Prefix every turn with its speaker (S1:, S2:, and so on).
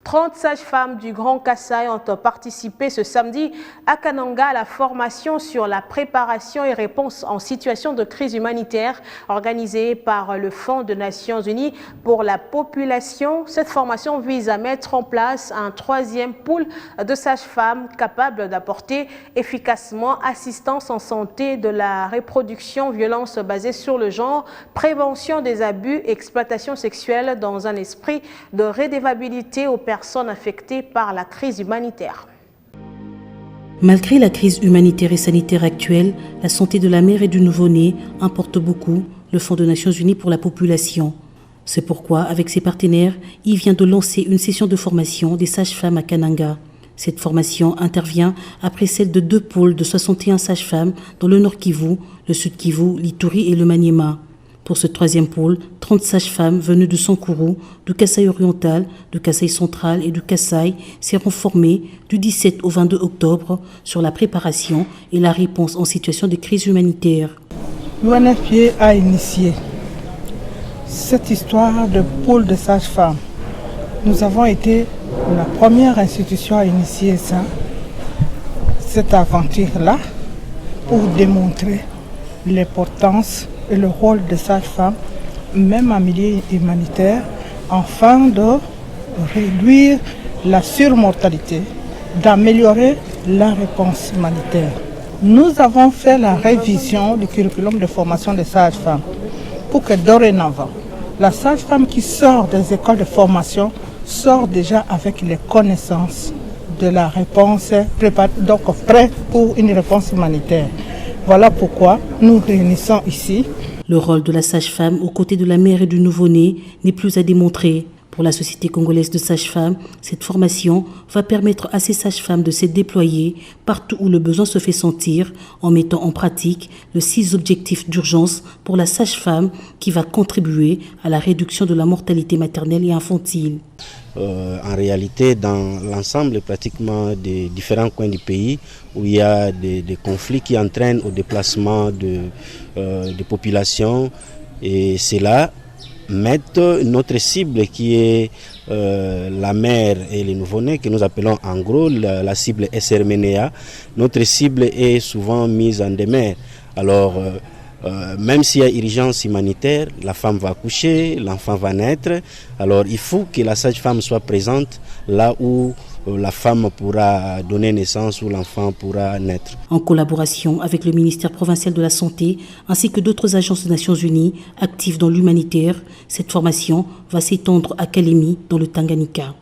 S1: 30 sages-femmes du Grand Kasaï ont participé ce samedi à Kananga à la formation sur la préparation et réponse en situation de crise humanitaire organisée par le Fonds des Nations Unies pour la population. Cette formation vise à mettre en place un troisième pool de sages-femmes capables d'apporter efficacement assistance en santé de la reproduction, violence basée sur le genre, prévention des abus, exploitation sexuelle dans un esprit de redevabilité aux personnes affectées par la crise humanitaire.
S2: Malgré la crise humanitaire et sanitaire actuelle, la santé de la mère et du nouveau-né importe beaucoup le Fonds des Nations Unies pour la population. C'est pourquoi, avec ses partenaires, il vient de lancer une session de formation des sages-femmes à Kananga. Cette formation intervient après celle de 2 pôles de 61 sages-femmes dans le Nord Kivu, le Sud Kivu, l'Ituri et le Maniema. Pour ce troisième pôle, 30 sages-femmes venues de Sankuru, du Kasaï oriental, du Kasaï central et du Kasaï seront formées du 17 au 22 octobre sur la préparation et la réponse en situation de crise humanitaire.
S3: L'UNFPA a initié cette histoire de pôle de sages-femmes. Nous avons été la première institution à initier cette aventure-là, pour démontrer l'importance et le rôle des sages-femmes, même en milieu humanitaire, afin de réduire la surmortalité, d'améliorer la réponse humanitaire. Nous avons fait la révision du curriculum de formation des sages-femmes pour que dorénavant, la sage-femme qui sort des écoles de formation sort déjà avec les connaissances de la réponse, donc prêt pour une réponse humanitaire. Voilà pourquoi nous réunissons ici.
S2: Le rôle de la sage-femme aux côtés de la mère et du nouveau-né n'est plus à démontrer. Pour la Société congolaise de sages-femmes, cette formation va permettre à ces sages-femmes de se déployer partout où le besoin se fait sentir en mettant en pratique les 6 objectifs d'urgence pour la sage-femme qui va contribuer à la réduction de la mortalité maternelle et infantile.
S4: En réalité, dans l'ensemble pratiquement des différents coins du pays où il y a des conflits qui entraînent au déplacement de populations, et c'est là mettre notre cible qui est la mère et les nouveau-nés, que nous appelons en gros la cible SRMNEA. Notre cible est souvent mise en demeure. Alors, même s'il y a urgence humanitaire, la femme va accoucher, l'enfant va naître. Alors, il faut que la sage-femme soit présente là où la femme pourra donner naissance, où l'enfant pourra naître.
S2: En collaboration avec le ministère provincial de la Santé ainsi que d'autres agences des Nations Unies actives dans l'humanitaire, cette formation va s'étendre à Kalemi dans le Tanganyika.